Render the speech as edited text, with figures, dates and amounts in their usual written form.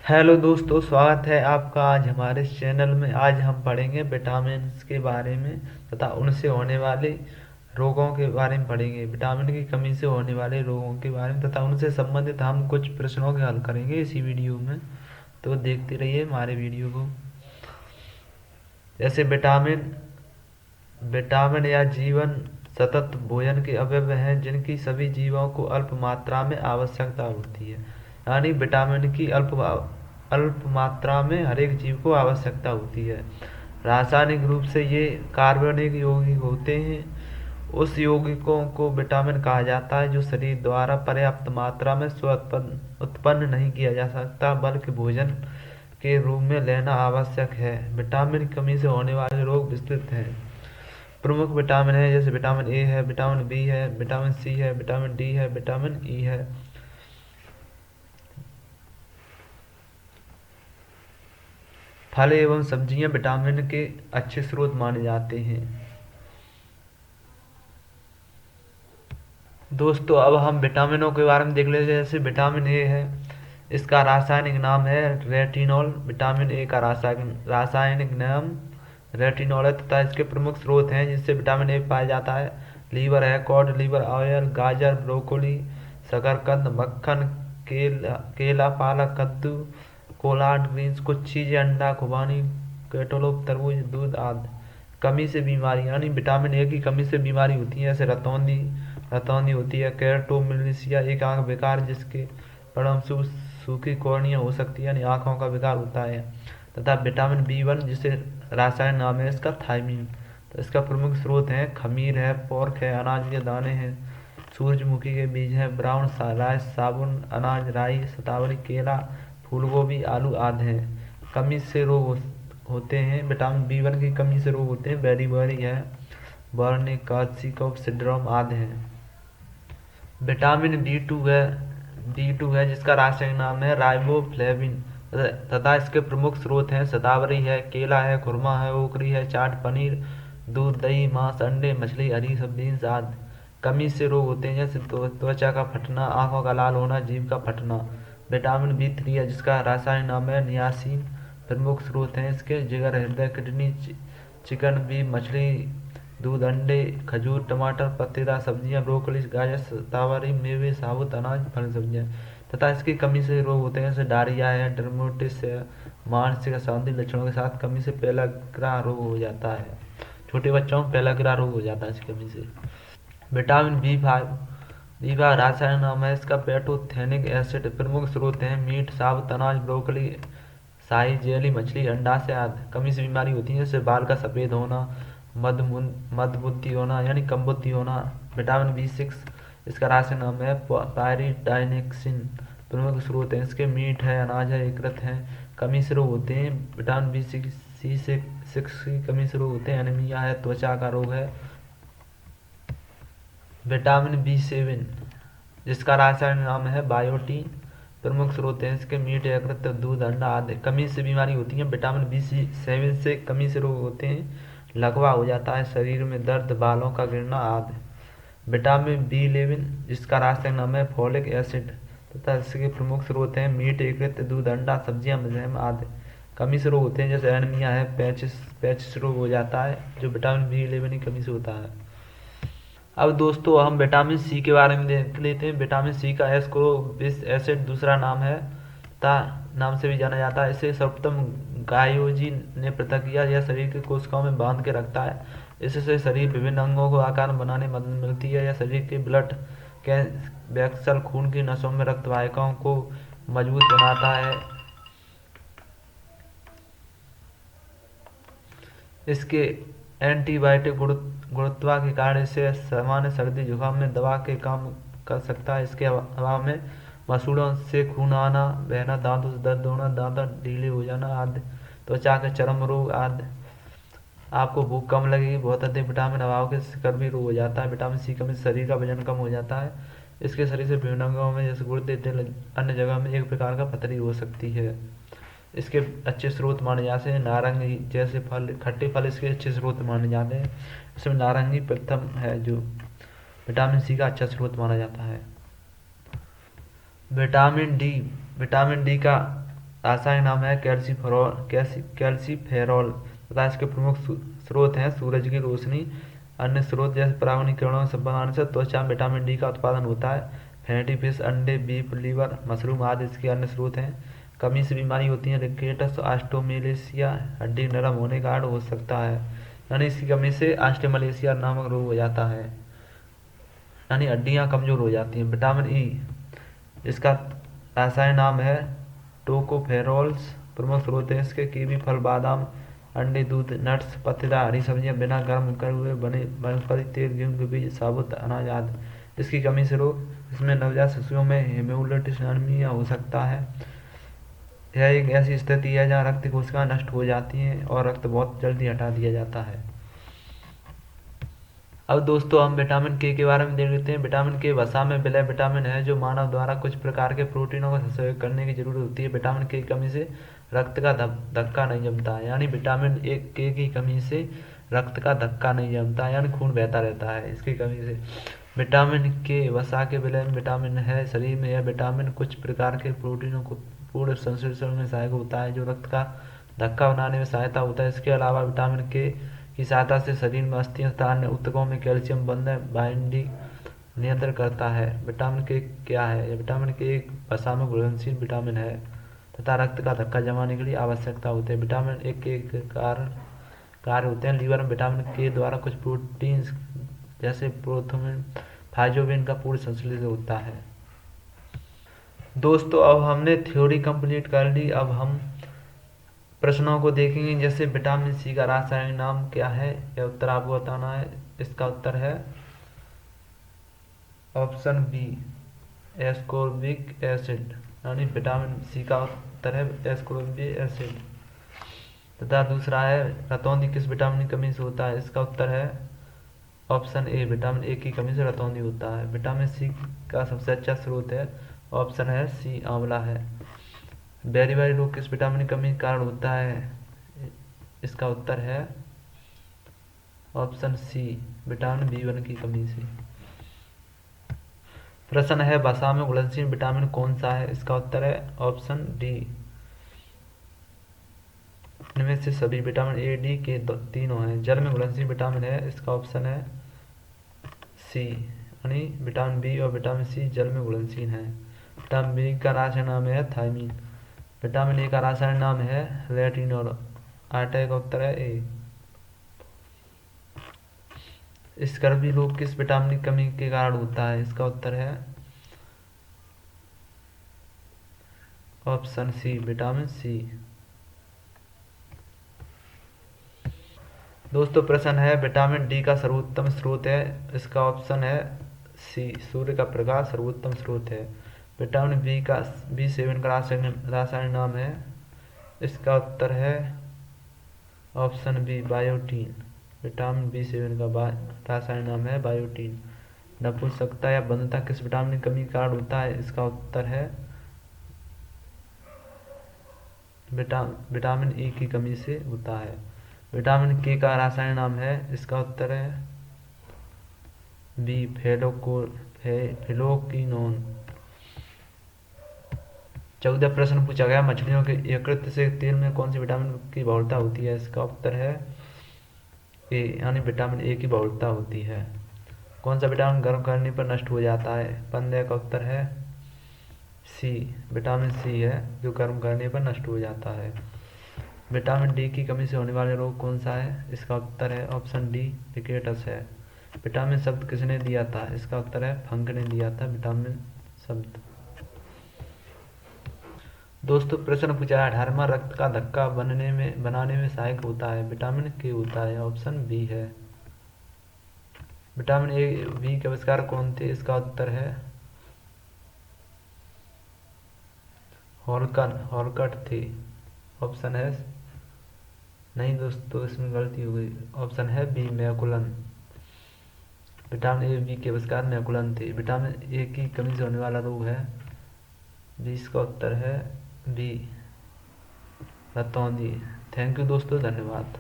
Hello दोस्तों, स्वागत है आपका आज हमारे इस चैनल में। आज हम पढ़ेंगे विटामिन्स के बारे में तथा उनसे होने वाले रोगों के बारे में पढ़ेंगे। विटामिन की कमी से होने वाले रोगों के बारे में तथा उनसे संबंधित हम कुछ प्रश्नों के हल करेंगे इसी वीडियो में। तो देखते रहिए हमारे वीडियो को। जैसे विटामिन विटामिन या जीवन सतत भोजन के अवयव हैं जिनकी सभी जीवों को अल्प मात्रा में आवश्यकता होती है। यानी विटामिन की अल्प मात्रा में हर एक जीव को आवश्यकता होती है। रासायनिक रूप से ये कार्बनिक यौगिक होते हैं। उस यौगिकों को विटामिन कहा जाता है जो शरीर द्वारा पर्याप्त मात्रा में उत्पन्न नहीं किया जा सकता, बल्कि भोजन के रूप में लेना आवश्यक है। विटामिन की कमी से होने वाले रोग विस्तृत हैं। प्रमुख विटामिन है जैसे विटामिन ए है, विटामिन बी है, विटामिन सी है, विटामिन डी है, विटामिन ई है। फल एवं सब्जियां विटामिन के अच्छे स्रोत माने जाते हैं। दोस्तों, अब हम विटामिनों के बारे में देख लेते हैं। जैसे विटामिन ए है, इसका रासायनिक नाम है रेटिनॉल। विटामिन ए का रासायनिक नाम रेटिनॉल है तथा इसके प्रमुख स्रोत हैं जिससे विटामिन ए पाया जाता है। लीवर है, कॉड लिवर ऑयल, गाजर, ब्रोकोली, शकरकंद, मक्खन, केला, पालक, कद्दू, कोलाड ग्रीन्स, कुछ चीजें, अंडा, खुबानी, कैटोलोप, तरबूज, दूध आदि। कमी से बीमारी यानी विटामिन ए की कमी से बीमारी होती है, जैसे रतौंधी होती है, केराटोमेलिसिया एक आंख विकार जिसके परिणामस्वरूप सूखी कॉर्निया हो सकती है, यानी आंखों का विकार होता है। तथा विटामिन बी 1 जिसे रासायनिक नाम है इसका थायमीन। तो इसका प्रमुख स्रोत है खमीर है, पोर्क है, अनाज के दाने हैं, सूरजमुखी के बीज हैं, ब्राउन राइस, साबुन अनाज, राई, शतावरी, केला, फूलगोभी, आलू आदि हैं। कमी से रोग होते हैं। विटामिन बी 1 की कमी से रोग होते हैं बेरीबेरी है, बर्निकार्सिकोफ सिंड्रोम आदि हैं। विटामिन बी टू है जिसका रासायनिक नाम है राइबोफ्लेविन तथा इसके प्रमुख स्रोत हैं शतावरी है, केला है, खुरमा है, ओकरी है, चाट, पनीर, दूध, दही, मांस, अंडे, मछली, हरी सब्जी आदि। कमी से रोग होते हैं जैसे त्वचा का फटना, आंखों का लाल होना, जीभ का फटना। विटामिन बी 3 है जिसका रासायनिक नाम है नियासिन। प्रमुख स्रोत हैं इसके जिगर, हृदय, किडनी, चिकन, बीफ, मछली, दूध, अंडे, खजूर, टमाटर, पत्तेदार सब्जियां, ब्रोकली, गाजर, शतावरी, मेवे, साबुत अनाज, फल सब्जियां। तथा इसकी कमी से रोग होते हैं जैसे डायरिया है, डर्मेटाइटिस है, मानसिक अशांति लक्षणों के साथ। कमी से पेलाग्रा रोग हो जाता है, छोटे बच्चों में पेलाग्रा रोग हो जाता है इसकी कमी से। विटामिन बी 5 रासायनिक नाम है इसका पैंटोथेनिक एसिड। प्रमुख स्रोत हैं मीट, साबुत अनाज, ब्रोकली, शाही जेली, मछली, अंडा से आदि। कमी से बीमारी होती है जैसे बाल का सफ़ेद होना, मदबुद्धि होना यानी कम बुद्धि होना। विटामिन बी 6 इसका रासायनिक नाम है पायरिडाइनेक्सिन। प्रमुख स्रोत हैं इसके मीट है, अनाज है, यकृत है। कमी से रोग होते हैं विटामिन बी6 की कमी से रोग होते हैं एनीमिया है, त्वचा का रोग है। विटामिन बी 7 जिसका रासायनिक नाम है बायोटीन। प्रमुख स्रोत हैं इसके मीट, यकृत, दूध, अंडा आदि। कमी से बीमारी होती है विटामिन बी 7 से कमी से रोग होते हैं लकवा हो जाता है, शरीर में दर्द, बालों का गिरना आदि। विटामिन बी 11 जिसका रासायनिक नाम है फोलिक एसिड तथा इसके प्रमुख स्रोत हैं मीट, यकृत, दूध, अंडा, सब्जियां, मजहम आदि। कमी से रोग होते हैं जैसे एनीमिया है, पैचिस रोग हो जाता है जो विटामिन बी 11 की कमी से होता है। अब दोस्तों हम विटामिन सी के बारे में देख लेते हैं। विटामिन सी का एस्कोर्बिक एसिड दूसरा नाम है ता नाम से भी जाना जाता है। इसे सर्वप्रथम गायोजी ने पृथक किया। यह शरीर के कोशिकाओं में बांध के रखता है। इससे शरीर विभिन्न अंगों को आकार बनाने में मदद मिलती है। यह शरीर के ब्लड के वैक्सल खून की नसों में रक्त वाहिकाओं को मजबूत बनाता है। इसके एंटीबायोटिक गुणवत्ता के कारण इसे सामान्य सर्दी जुकाम में दवा के काम कर सकता है। इसके अभाव में मसूड़ों से खून आना, बहना, दांतों से दर्द होना, दांत ढीले हो जाना आदि, त्वचा के चर्म रोग आदि। आपको भूख कम लगेगी, बहुत अधिक विटामिन अभाव के शिकर भी रोग हो जाता है। विटामिन सी कमी से शरीर का वजन कम हो जाता है। इसके शरीर से विभिन्न अंगों में जैसे गुर्दे, दिल, अन्य जगह में एक प्रकार का पथरी हो सकती है। इसके अच्छे स्रोत माने जाते हैं नारंगी जैसे फल, खट्टे फल इसके अच्छे स्रोत माने जाते हैं। इसमें नारंगी प्रथम है जो विटामिन सी का अच्छा स्रोत माना जाता है। विटामिन डी का रासायनिक नाम है कैल्सीफेरॉल तथा इसके प्रमुख स्रोत हैं सूरज की रोशनी, अन्य स्रोत जैसे परागण किरणों से बनाने से त्वचा में विटामिन डी का उत्पादन होता है। फैटी फिश, अंडे, बीफ, लीवर, मशरूम आदि इसके अन्य स्रोत हैं। कमी से बीमारी होती है रिकेटस ऑस्टियोमलेशिया, हड्डी नरम होने का कारण हो सकता है, यानी इसकी कमी से ऑस्टियोमलेशिया नामक रोग हो जाता है, यानी हड्डियाँ कमजोर हो जाती हैं। विटामिन ई, इसका रासायनिक नाम है टोकोफेरोल्स, प्रमुख स्रोत है इसके कीवी फल, बादाम, अंडे, दूध, नट्स, पत्तेदार हरी सब्जियां, बिना गर्म करे हुए बने मूंगफली, तेल, गेहूं के बीज, साबुत अनाज आदि। इसकी कमी से रोग, इसमें नवजात शिशुओं में हेमोलिटिस एनीमिया हो सकता है। यह एक ऐसी स्थिति है जहाँ रक्त कोशिकाएं नष्ट हो जाती हैं और रक्त बहुत जल्दी हटा दिया जाता है। अब दोस्तों हम विटामिन के बारे में देख लेते हैं। विटामिन के वसा में विलय विटामिन है जो मानव द्वारा कुछ प्रकार के प्रोटीनों का सहयोग करने की जरूरत होती है। विटामिन के की कमी से रक्त का धक्का नहीं जमता है, यानी विटामिन के की कमी से रक्त का धक्का नहीं जमता है, यानी खून बहता रहता है इसकी कमी से। विटामिन के वसा के विलय में विटामिन है। शरीर में यह विटामिन कुछ प्रकार के प्रोटीनों को पूर्ण संश्लेषण में सहायक होता है जो रक्त का धक्का बनाने में सहायता होता है। इसके अलावा विटामिन के की सहायता से शरीर में अस्थियों तथा अन्य ऊतकों में कैल्शियम बंधन बाइंडिंग नियंत्रण करता है। विटामिन के क्या है? विटामिन के एक वसा में घुलनशील विटामिन है तथा रक्त का धक्का जमाने के लिए आवश्यकता होती है। विटामिन ए के कार्य होते हैं। लीवर में विटामिन के द्वारा कुछ प्रोटीन्स जैसे प्रोथोमिन, फाइजोबिन का पूर्ण संश्लेषण होता है। दोस्तों अब हमने थ्योरी कंप्लीट कर ली। अब हम प्रश्नों को देखेंगे। जैसे विटामिन सी का रासायनिक नाम क्या है, यह उत्तर आपको बताना है। इसका उत्तर है ऑप्शन बी, एस्कोर्बिक एसिड, यानी विटामिन सी का उत्तर है एस्कोर्बिक एसिड। तथा दूसरा है रतौंधी किस विटामिन की कमी से होता है, इसका उत्तर है ऑप्शन ए, विटामिन ए की कमी से रतौंधी होता है। विटामिन सी का सबसे अच्छा स्रोत है, ऑप्शन है सी, आंवला है। बेरी रोग किस विटामिन की कमी के कारण होता है, इसका उत्तर है ऑप्शन सी, विटामिन बी1 की कमी से। प्रश्न है वसा में घुलनशील विटामिन कौन सा है, इसका उत्तर है ऑप्शन डी। इनमें से सभी विटामिन ए, डी के तीनों हैं। जल में घुलनशील विटामिन है, इसका ऑप्शन है सी, यानी विटामिन बी और विटामिन सी जल में घुलनशील हैं। विटामिन बी का रासायनिक नाम है थायमीन। विटामिन ए का रासायनिक नाम है रेटिनॉल। आटे का उत्तर है ए। स्कर्वी रोग किस विटामिन की कमी के कारण होता है, इसका उत्तर है ऑप्शन सी, विटामिन सी। दोस्तों प्रश्न है विटामिन डी का सर्वोत्तम स्रोत है, इसका ऑप्शन है सी, सूर्य का प्रकाश सर्वोत्तम स्रोत है। विटामिन बी7 का रासायनिक नाम है, इसका उत्तर है ऑप्शन बी, बायोटीन। विटामिन बी7 का रासायनिक नाम है बायोटीन। नपुंसकता या बंधुता किस विटामिन की कमी के कारण होता है, इसका उत्तर है विटामिन ई की कमी से होता है। विटामिन के का रासायनिक नाम है, इसका उत्तर है बी, फिलोक्विनोन। 14 प्रश्न पूछा गया मछलियों के यकृत से तेल में कौन सी विटामिन की बहुलता होती है, इसका उत्तर है ए, यानी विटामिन ए की बहुलता होती है। कौन सा विटामिन गर्म करने पर नष्ट हो जाता है, 15 का उत्तर है सी, विटामिन सी है जो गर्म करने पर नष्ट हो जाता है। विटामिन डी की कमी से होने वाले रोग कौन सा है, इसका उत्तर है ऑप्शन डी, रिकेटस है। विटामिन शब्द किसने दिया था, इसका उत्तर है फंक ने दिया था विटामिन शब्द। दोस्तों प्रश्न पूछा है 18वां रक्त का धक्का बनाने में सहायक होता है, विटामिन के होता है, ऑप्शन बी है। विटामिन ए बी के आविष्कार कौन थे, इसका उत्तर है हॉलकट थे, ऑप्शन है नहीं दोस्तों इसमें गलती हो गई, ऑप्शन है B, McCollum. Vitamin A B के आविष्कार मैकुलन थे। विटामिन ए की कमी से होने वाला रोग है, बी, इसका उत्तर है बी, रतौंधी। थैंक यू दोस्तों, धन्यवाद।